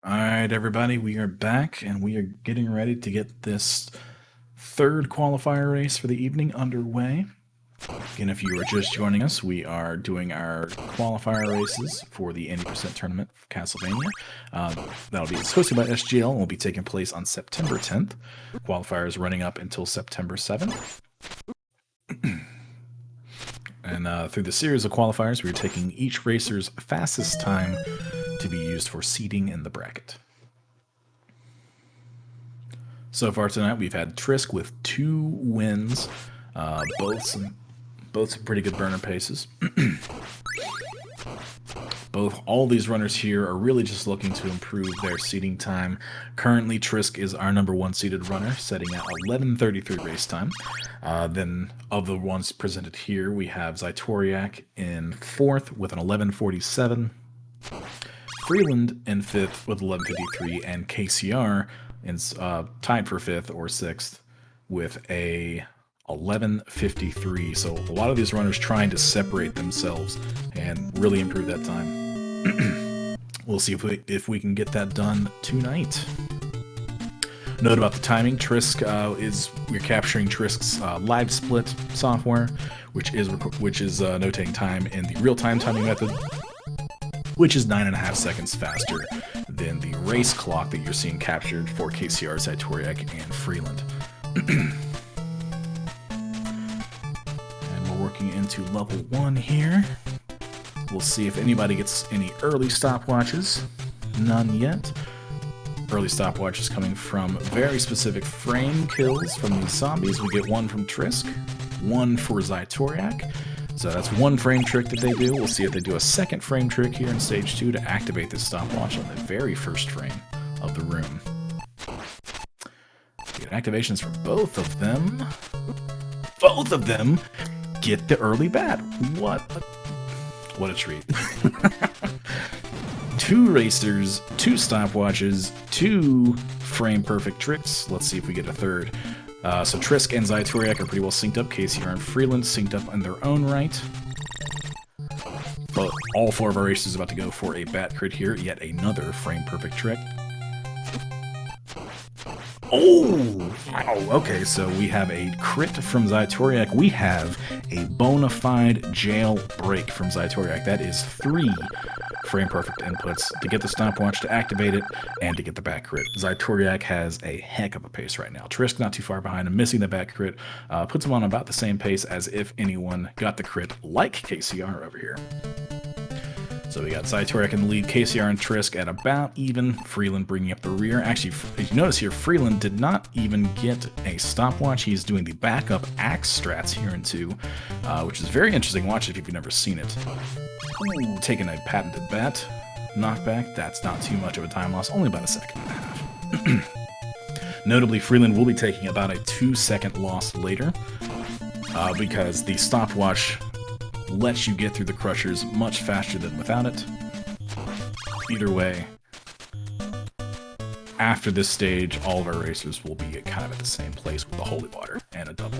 All right, everybody, we are back and we are getting ready to get this third qualifier race for the evening underway. Again, if you are just joining us, we are doing our qualifier races for the 80% tournament for Castlevania. That'll be hosted by SGL and will be taking place on September 10th. Qualifiers running up until September 7th. And through the series of qualifiers, we're taking each racer's fastest time to be used for seeding in the bracket. So far tonight, we've had Trisk with 2 wins, both some pretty good burner paces. All these runners here are really just looking to improve their seeding time. Currently, Trisk is our #1 seeded runner, setting at 11:33 race time. Then, of the ones presented here, we have Zytoriak in 4th with an 11:47. Freeland in 5th with 11:53, and KCR in, tied for 5th or 6th with a 11:53. So a lot of these runners trying to separate themselves and really improve that time. We'll see if we can get that done tonight. Note about the timing: we're capturing Trisk's live split software, which is notating time in the real-time timing method, which is 9.5 seconds faster than the race clock that you're seeing captured for KCR, Zytoriak, and Freeland. And we're working into level 1 here. We'll see if anybody gets any early stopwatches. None yet. Early stopwatches coming from very specific frame kills from these zombies. We get 1 from Trisk, 1 for Zytoriak. So that's 1 frame trick that they do. We'll see if they do a 2nd frame trick here in stage 2 to activate this stopwatch on the very first frame of the room. We get activations from both of them. Both of them get the early bat. What a treat. 2 racers, 2 stopwatches, 2 frame perfect tricks. Let's see if we get a 3rd. So Trisk and Zytoriak are pretty well synced up. KCR and Freeland synced up in their own right. But all 4 of our racers are about to go for a bat crit here. Yet another frame perfect trick. Oh! Wow. Okay, so we have a crit from Zytoriak. We have a bona fide jailbreak from Zytoriak. That is 3 frame perfect inputs to get the stopwatch, to activate it, and to get the back crit. Zytoriak has a heck of a pace right now. Trisk not too far behind him, missing the back crit, puts him on about the same pace as if anyone got the crit, like KCR over here. So we got Zytoriak in the lead, KCR and Trisk at about even, Freeland bringing up the rear. Actually, if you notice here, Freeland did not even get a stopwatch. He's doing the backup axe strats here in 2, which is very interesting. Watch it if you've never seen it. Ooh, taking a patented bat knockback. That's not too much of a time loss, only about 1.5 seconds. Notably, Freeland will be taking about a 2-second loss later, because the stopwatch lets you get through the crushers much faster than without it. Either way, after this stage, all of our racers will be kind of at the same place with the holy water and a double.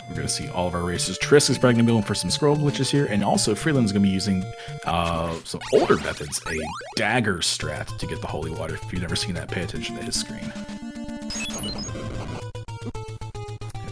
We're going to see all of our racers. Trisk is probably going to be going for some scroll glitches here, and also Freeland's going to be using some older methods, a dagger strat to get the holy water. If you've never seen that, pay attention to his screen.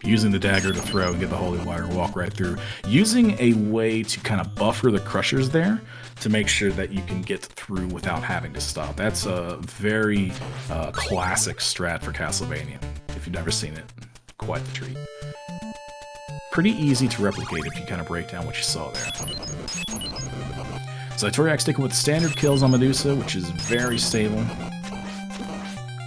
Using the dagger to throw and get the holy water, walk right through. Using a way to kind of buffer the crushers there to make sure that you can get through without having to stop. That's a very classic strat for Castlevania. If you've never seen it, quite the treat. Pretty easy to replicate if you kind of break down what you saw there. Zytoriak sticking with standard kills on Medusa, which is very stable.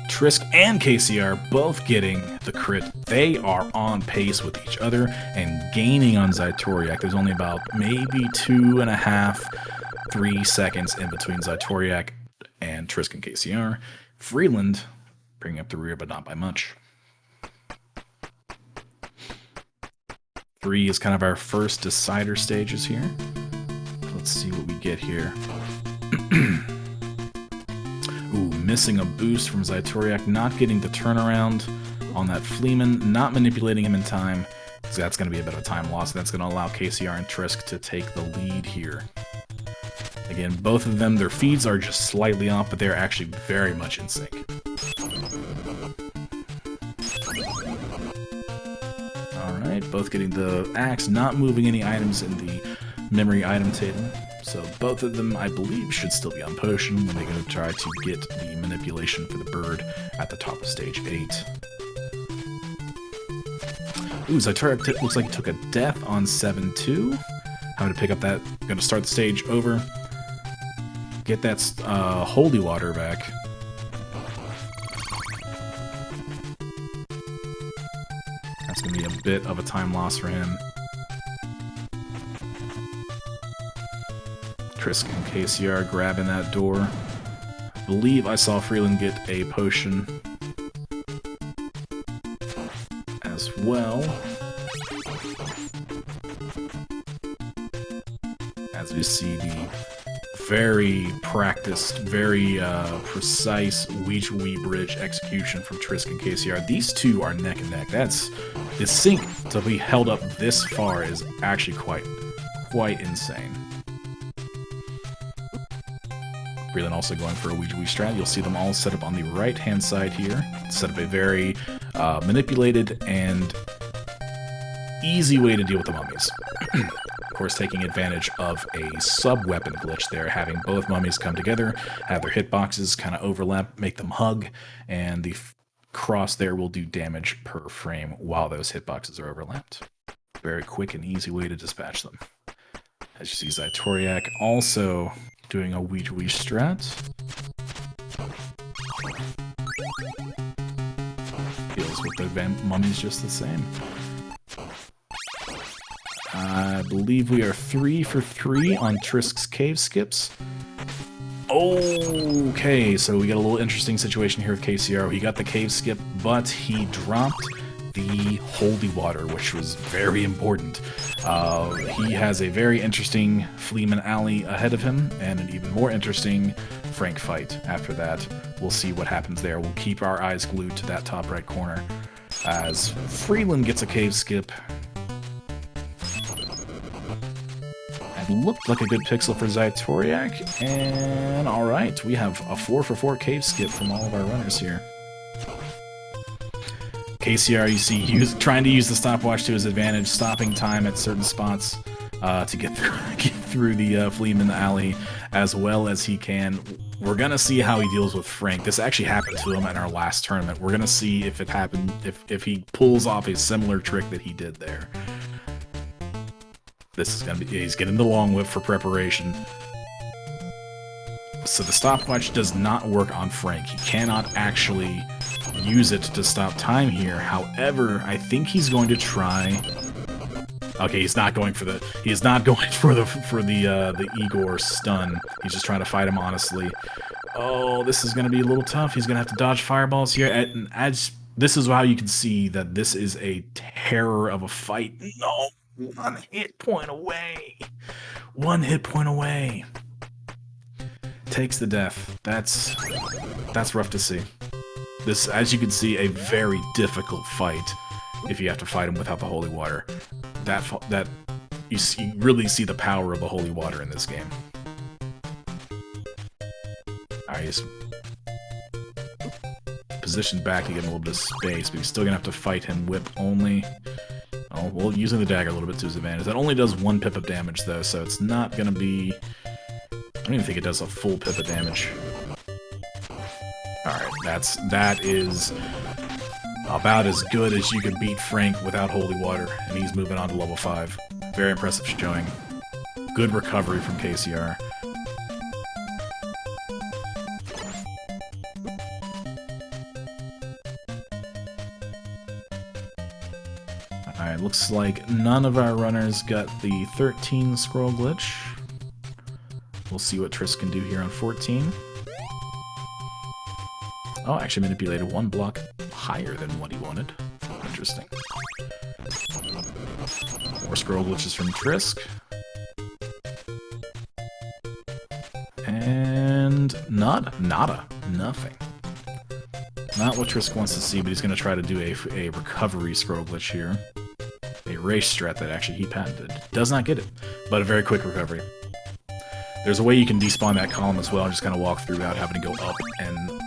Trisk and KCR both getting the crit. They are on pace with each other and gaining on Zytoriak. There's only about maybe 2.5, 3 seconds in between Zytoriak and Trisk and KCR. Freeland bringing up the rear, but not by much. 3 is kind of our first decider stages here. Let's see what we get here. Ooh, missing a boost from Zytoriak, not getting the turnaround on that Fleeman, not manipulating him in time, So that's going to be a bit of a time loss. That's going to allow KCR and Trisk to take the lead here. Again, both of them, their feeds are just slightly off, but they're actually very much in sync. Alright, both getting the axe, not moving any items in the memory item table. So both of them, I believe, should still be on potion when they go to try to get the manipulation for the bird at the top of stage 8. Ooh, Zytoriak looks like he took a death on 7-2. Having to pick up that, going to start the stage over. Get that holy water back. That's going to be a bit of a time loss for him. Trisk and KCR grabbing that door. I believe I saw Freeland get a potion as well. As we see the very practiced, very precise Wee Bridge execution from Trisk and KCR. These two are neck and neck. The sync to be held up this far is actually quite insane. Freeland also going for a Wee strat. You'll see them all set up on the right-hand side here. Set up a very manipulated and easy way to deal with the mummies. Of course, taking advantage of a sub-weapon glitch there, having both mummies come together, have their hitboxes kind of overlap, make them hug, and the cross there will do damage per frame while those hitboxes are overlapped. Very quick and easy way to dispatch them. As you see, Zytoriak also doing a Wee strat. Deals with the mummies just the same. I believe we are 3 for 3 on Trisk's cave skips. Okay, so we got a little interesting situation here with KCR. He got the cave skip, but he dropped the holy water, which was very important. He has a very interesting Fleeman Alley ahead of him, and an even more interesting Frank fight after that. We'll see what happens there. We'll keep our eyes glued to that top right corner as Freeland gets a cave skip. And looked like a good pixel for Zytoriak, and alright, we have a 4 for 4 cave skip from all of our runners here. KCR, you see, trying to use the stopwatch to his advantage, stopping time at certain spots to get through the Fleeman Alley as well as he can. We're gonna see how he deals with Frank. This actually happened to him in our last tournament. We're gonna see if it happened, if he pulls off a similar trick that he did there. This is gonna be, he's getting the long whip for preparation. So the stopwatch does not work on Frank. He cannot actually use it to stop time here. However, I think he's going to try. Okay, he's not going for the Igor stun. He's just trying to fight him honestly. Oh, this is going to be a little tough. He's going to have to dodge fireballs here. And as this is how you can see that this is a terror of a fight. No, 1 hit point away. 1 hit point away. Takes the death. That's rough to see. This, as you can see, a very difficult fight if you have to fight him without the holy water. You really see the power of the holy water in this game. Alright, he's positioned back to get a little bit of space, but he's still gonna have to fight him whip only. Oh, well, using the dagger a little bit to his advantage. That only does 1 pip of damage though, so it's not gonna be. I don't even think it does a full pip of damage. Alright, that is about as good as you can beat Frank without holy water, and he's moving on to level 5. Very impressive showing. Good recovery from KCR. Alright, looks like none of our runners got the 13 scroll glitch. We'll see what Trisk can do here on 14. Oh, actually manipulated 1 block higher than what he wanted. Interesting. More scroll glitches from Trisk. And nada. Nothing. Not what Trisk wants to see, but he's going to try to do a recovery scroll glitch here. a race strat that actually he patented. Does not get it, but a very quick recovery. There's a way you can despawn that column as well, and just kind of walk through without having to go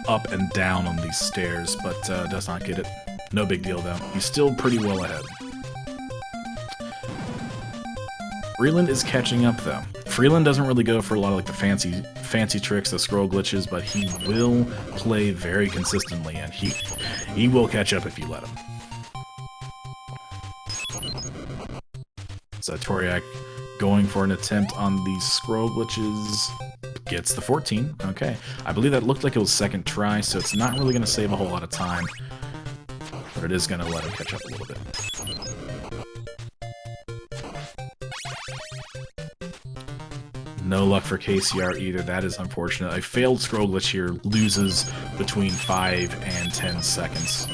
up and down on these stairs, but does not get it. No big deal, though. He's still pretty well ahead. Freeland is catching up, though. Freeland doesn't really go for a lot of like the fancy tricks, the scroll glitches, but he will play very consistently, and he will catch up if you let him. Toriak going for an attempt on these scroll glitches. Gets the 14. Okay. I believe that looked like it was second try, so it's not really going to save a whole lot of time. But it is going to let him catch up a little bit. No luck for KCR either. That is unfortunate. A failed scroll glitch here loses between 5 and 10 seconds.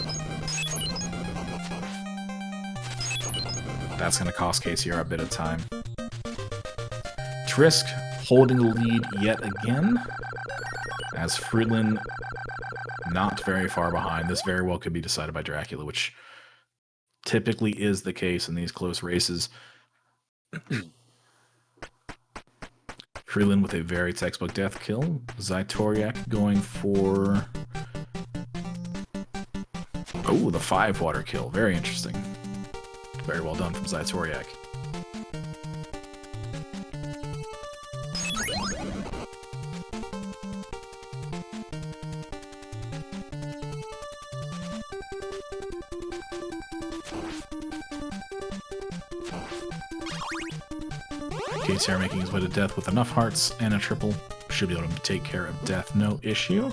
That's going to cost KCR a bit of time. Trisk holding the lead yet again, as Freeland not very far behind. This very well could be decided by Dracula, which typically is the case in these close races. Freeland with a very textbook death kill. Toriak going for... oh, the 5 water kill. Very interesting. Very well done from Toriak. KCR making his way to death with enough hearts and a triple. Should be able to take care of death, no issue.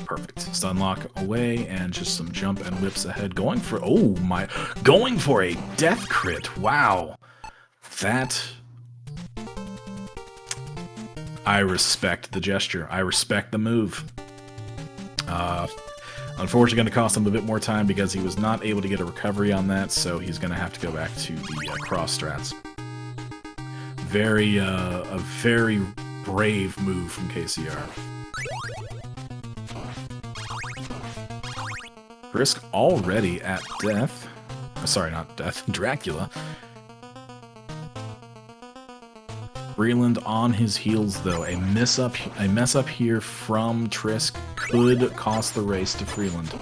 Perfect. Stun lock away and just some jump and whips ahead. Going for, oh my, going for a death crit. Wow. That, I respect the gesture. I respect the move. Unfortunately, going to cost him a bit more time because he was not able to get a recovery on that, so he's going to have to go back to the cross strats. A very brave move from KCR. Risk already at death. Sorry, not death. Dracula. Freeland on his heels, though. A mess up here from Trisk could cost the race to Freeland.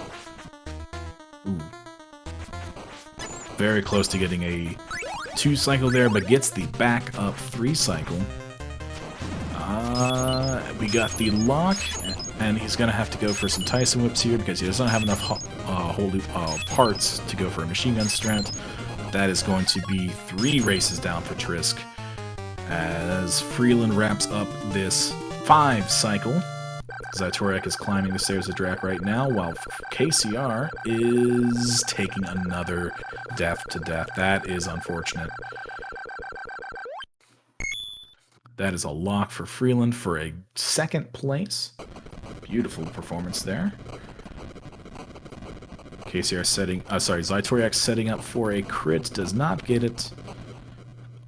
Ooh. Very close to getting a 2 cycle there, but gets the back up 3 cycle. We got the lock, and he's going to have to go for some Tyson whips here because he doesn't have enough parts to go for a machine gun strat. That is going to be 3 races down for Trisk as Freeland wraps up this 5 cycle. Toriak is climbing the stairs of Drac right now, while KCR is taking another death to death. That is unfortunate. That is a lock for Freeland for a 2nd place. Beautiful performance there. KCR setting, Toriak setting up for a crit, does not get it.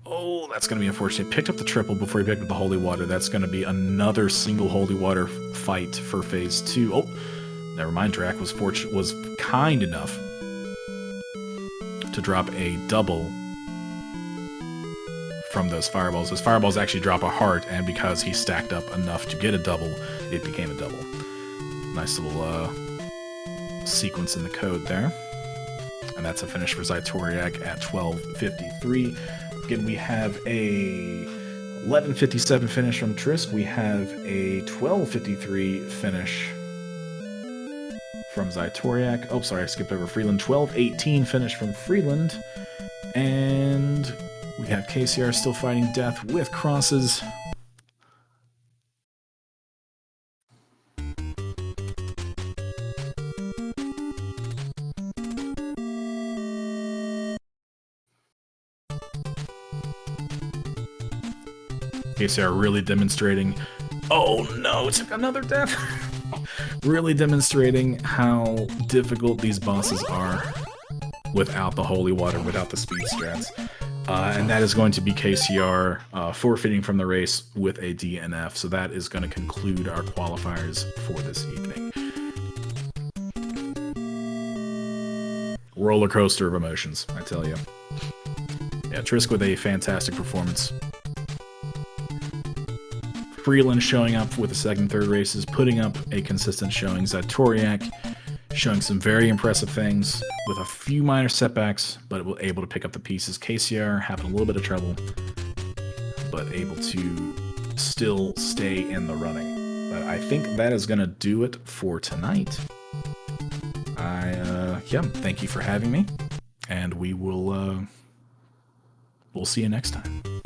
Oh, that's going to be unfortunate. Picked up the triple before he picked up the Holy Water. That's going to be another single Holy Water fight for phase 2. Oh, never mind. Drac was kind enough to drop a double from those fireballs. Those fireballs actually drop a heart, and because he stacked up enough to get a double, it became a double. Nice little sequence in the code there. And that's a finish for Toriak at 12:53. Again, we have a 11:57 finish from Trisk. We have a 12:53 finish from Toriak. Oh, sorry, I skipped over Freeland. 12:18 finish from Freeland. And we have KCR still fighting death with crosses. KCR really demonstrating... oh no, took another death! Really demonstrating how difficult these bosses are without the Holy Water, without the speed strats. And that is going to be KCR forfeiting from the race with a DNF. So that is going to conclude our qualifiers for this evening. roller coaster of emotions, I tell you. Yeah, Trisk with a fantastic performance. Freeland showing up with the second, third races, putting up a consistent showing. Zatoriak showing some very impressive things with a few minor setbacks, but able to pick up the pieces. KCR having a little bit of trouble, but able to still stay in the running. But I think that is going to do it for tonight. Yeah, thank you for having me, and we'll see you next time.